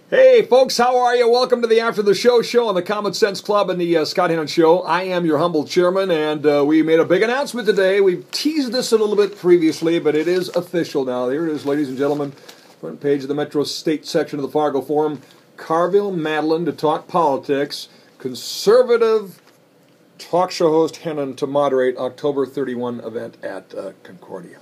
Hey folks, how are you? Welcome to the After the Show show on the Common Sense Club and the Scott Hannon Show. I am your humble chairman, and we made a big announcement today. We've teased this a little bit previously, but it is official now. Here it is, ladies and gentlemen. Front page of the Metro State section of the Fargo Forum. Carville Madeline to talk politics. Conservative talk show host Hannon to moderate October 31 event at Concordia.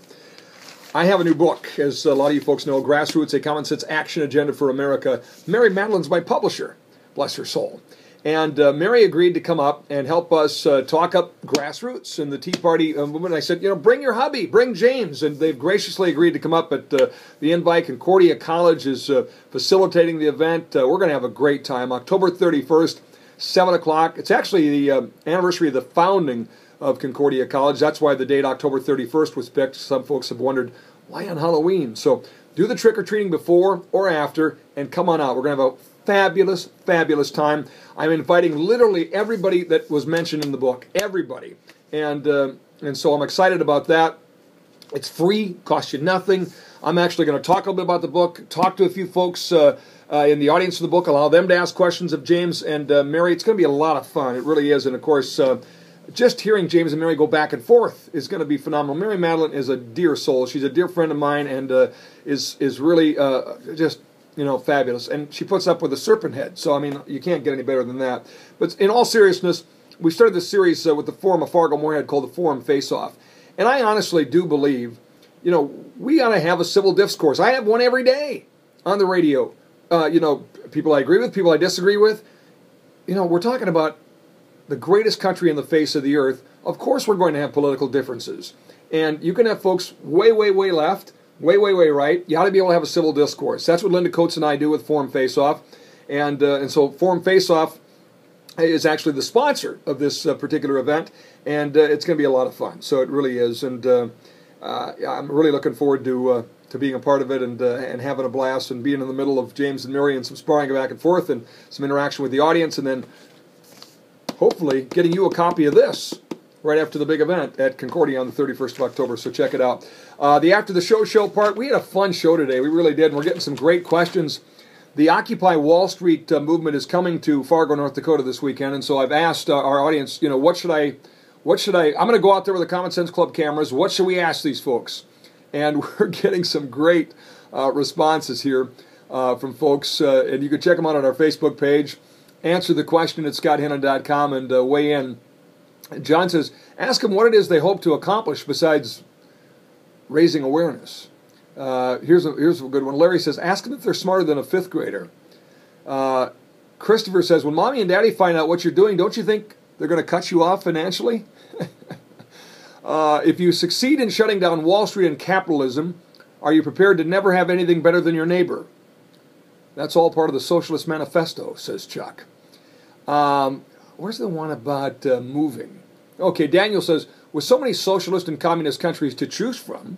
I have a new book, as a lot of you folks know, Grassroots, a Common Sense Action Agenda for America. Mary Madeline's my publisher, bless her soul. And Mary agreed to come up and help us talk up grassroots and the Tea Party movement. I said, bring your hubby, bring James. And they've graciously agreed to come up at the invite. Concordia College is facilitating the event. We're going to have a great time. October 31st, 7 o'clock. It's actually the anniversary of the founding of Concordia College. That's why the date October 31st was picked. Some folks have wondered, why on Halloween? So do the trick-or-treating before or after, and come on out. We're going to have a fabulous, fabulous time. I'm inviting literally everybody that was mentioned in the book, everybody. And so I'm excited about that. It's free, costs you nothing. I'm actually going to talk a little bit about the book, talk to a few folks in the audience of the book, allow them to ask questions of James and Mary. It's going to be a lot of fun. It really is. And, of course, just hearing James and Mary go back and forth is going to be phenomenal. Mary Madeline is a dear soul. She's a dear friend of mine and is really just, fabulous. And she puts up with a serpent head. So, you can't get any better than that. But in all seriousness, we started this series with the Forum of Fargo Moorhead called the Forum Face-Off. And I honestly do believe, we ought to have a civil discourse. I have one every day on the radio. People I agree with, people I disagree with. We're talking about the greatest country in the face of the earth. Of course we're going to have political differences. And you can have folks way, way, way left, way, way, way right. You ought to be able to have a civil discourse. That's what Linda Coates and I do with Forum Face-Off. And so Forum Face-Off is actually the sponsor of this particular event. And it's going to be a lot of fun. So it really is. And I'm really looking forward to being a part of it and having a blast and being in the middle of James and Mary and some sparring back and forth and some interaction with the audience, and then hopefully getting you a copy of this right after the big event at Concordia on the 31st of October, so check it out. The After the Show part, we had a fun show today. We really did, and we're getting some great questions. The Occupy Wall Street movement is coming to Fargo, North Dakota this weekend, and so I've asked our audience, what should I, I'm going to go out there with the Common Sense Club cameras. What should we ask these folks? And we're getting some great responses here from folks, and you can check them out on our Facebook page. Answer the question at scotthannon.com and weigh in. John says, ask them what it is they hope to accomplish besides raising awareness. Here's a good one. Larry says, ask them if they're smarter than a fifth grader. Christopher says, when mommy and daddy find out what you're doing, don't you think they're going to cut you off financially? If you succeed in shutting down Wall Street and capitalism, are you prepared to never have anything better than your neighbor? That's all part of the Socialist Manifesto, says Chuck. Where's the one about moving? Okay, Daniel says, with so many socialist and communist countries to choose from,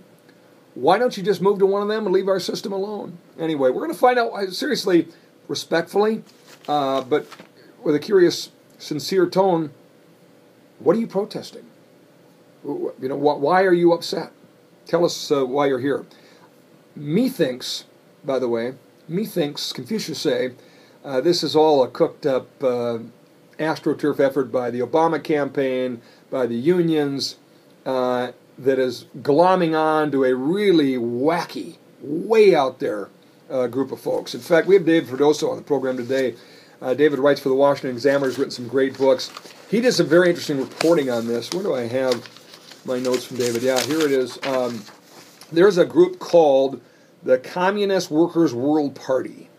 why don't you just move to one of them and leave our system alone? Anyway, we're going to find out, seriously, respectfully, but with a curious, sincere tone, what are you protesting? Why are you upset? Tell us why you're here. Methinks, by the way, Confucius say, this is all a cooked-up astroturf effort by the Obama campaign, by the unions, that is glomming on to a really wacky, way out there group of folks. In fact, we have David Ferdoso on the program today. David writes for the Washington Examiner, has written some great books. He did some very interesting reporting on this. Where do I have my notes from David? Yeah, here it is. There's a group called the Communist Workers' World Party.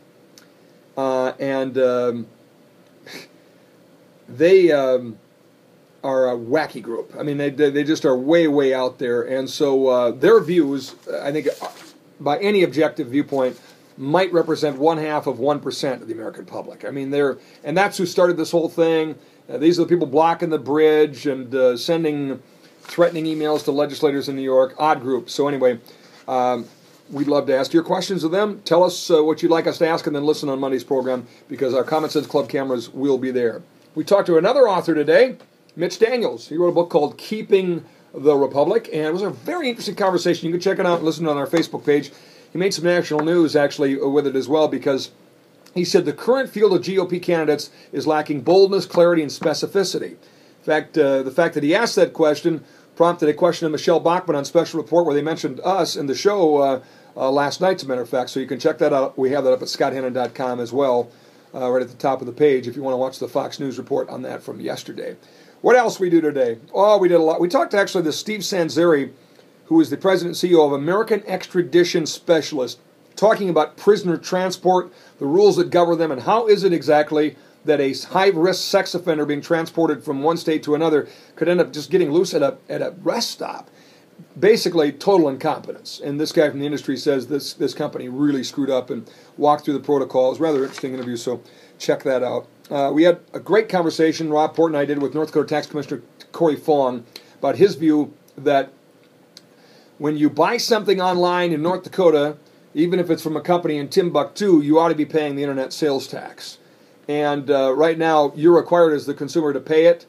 And they are a wacky group. They just are way, way out there. And so their views, I think, by any objective viewpoint, might represent 0.5% of the American public. And that's who started this whole thing. These are the people blocking the bridge and sending threatening emails to legislators in New York. Odd group. So anyway, we'd love to ask your questions of them. Tell us what you'd like us to ask, and then listen on Monday's program, because our Common Sense Club cameras will be there. We talked to another author today, Mitch Daniels. He wrote a book called Keeping the Republic, and it was a very interesting conversation. You can check it out and listen on our Facebook page. He made some national news, actually, with it as well, because He said the current field of GOP candidates is lacking boldness, clarity, and specificity. In fact, the fact that he asked that question prompted a question of Michelle Bachmann on Special Report where they mentioned us in the show last night, as a matter of fact. So you can check that out. We have that up at scotthannon.com as well, right at the top of the page if you want to watch the Fox News report on that from yesterday. What else we do today? Oh, we did a lot. We talked to actually to Steve Sanzeri, who is the president and CEO of American Extradition Specialist, talking about prisoner transport, the rules that govern them, and how is it exactly that a high-risk sex offender being transported from one state to another could end up just getting loose at a rest stop. Basically, total incompetence. And this guy from the industry says this company really screwed up and walked through the protocols. Rather interesting interview, so check that out. We had a great conversation, Rob Port and I did, with North Dakota Tax Commissioner Corey Fong about his view that when you buy something online in North Dakota, even if it's from a company in Timbuktu, you ought to be paying the internet sales tax. And right now, you're required as the consumer to pay it.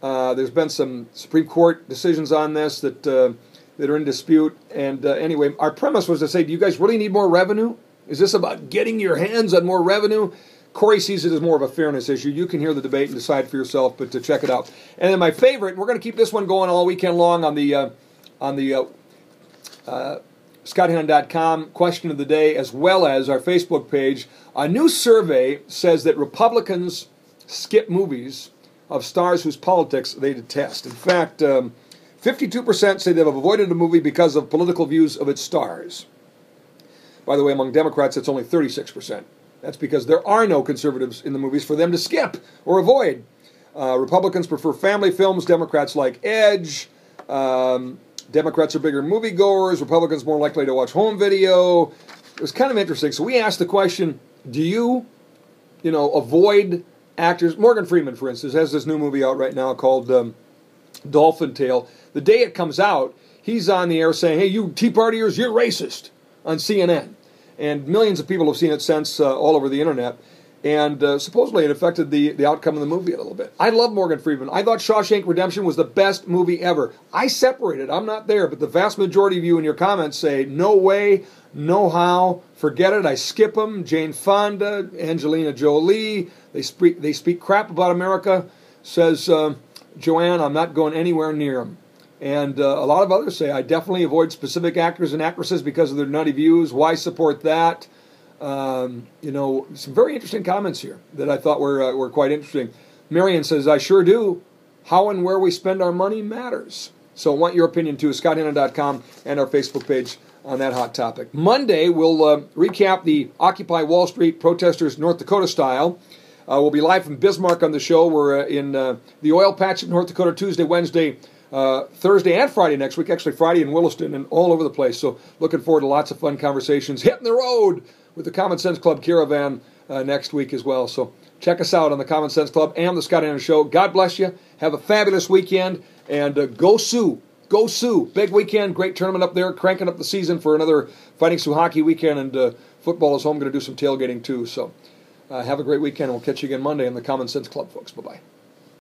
There's been some Supreme Court decisions on this that are in dispute. And anyway, our premise was to say, do you guys really need more revenue? Is this about getting your hands on more revenue? Corey sees it as more of a fairness issue. You can hear the debate and decide for yourself, but to check it out. And then my favorite, we're going to keep this one going all weekend long on the ScottHannon.com question of the day, as well as our Facebook page. A new survey says that Republicans skip movies of stars whose politics they detest. In fact, 52% say they've avoided a movie because of political views of its stars. By the way, among Democrats, it's only 36%. That's because there are no conservatives in the movies for them to skip or avoid. Republicans prefer family films. Democrats like Edge. Democrats are bigger moviegoers. Republicans more likely to watch home video. It was kind of interesting. So we asked the question, do you avoid actors? Morgan Freeman, for instance, has this new movie out right now called Dolphin Tale. The day it comes out, he's on the air saying, hey, you Tea Partiers, you're racist, on CNN. And millions of people have seen it since all over the internet. And supposedly it affected the outcome of the movie a little bit. I love Morgan Freeman. I thought Shawshank Redemption was the best movie ever. I separated. I'm not there. But the vast majority of you in your comments say, no way, no how, forget it. I skip them. Jane Fonda, Angelina Jolie, they speak crap about America. Says Joanne, I'm not going anywhere near them. And a lot of others say, I definitely avoid specific actors and actresses because of their nutty views. Why support that? Some very interesting comments here that I thought were quite interesting. Marion says, I sure do. How and where we spend our money matters. So I want your opinion too. ScottHannon.com and our Facebook page on that hot topic. Monday, we'll recap the Occupy Wall Street protesters North Dakota style. We'll be live from Bismarck on the show. We're in the oil patch of North Dakota Tuesday, Wednesday, Thursday, and Friday next week. Actually, Friday in Williston and all over the place. So looking forward to lots of fun conversations. Hitting the road with the Common Sense Club Caravan next week as well. So check us out on the Common Sense Club and the Scott Hannon Show. God bless you. Have a fabulous weekend. And go Sioux. Go Sioux. Big weekend. Great tournament up there. Cranking up the season for another Fighting Sioux hockey weekend. And football is home. Going to do some tailgating too. So have a great weekend. And we'll catch you again Monday on the Common Sense Club, folks. Bye-bye.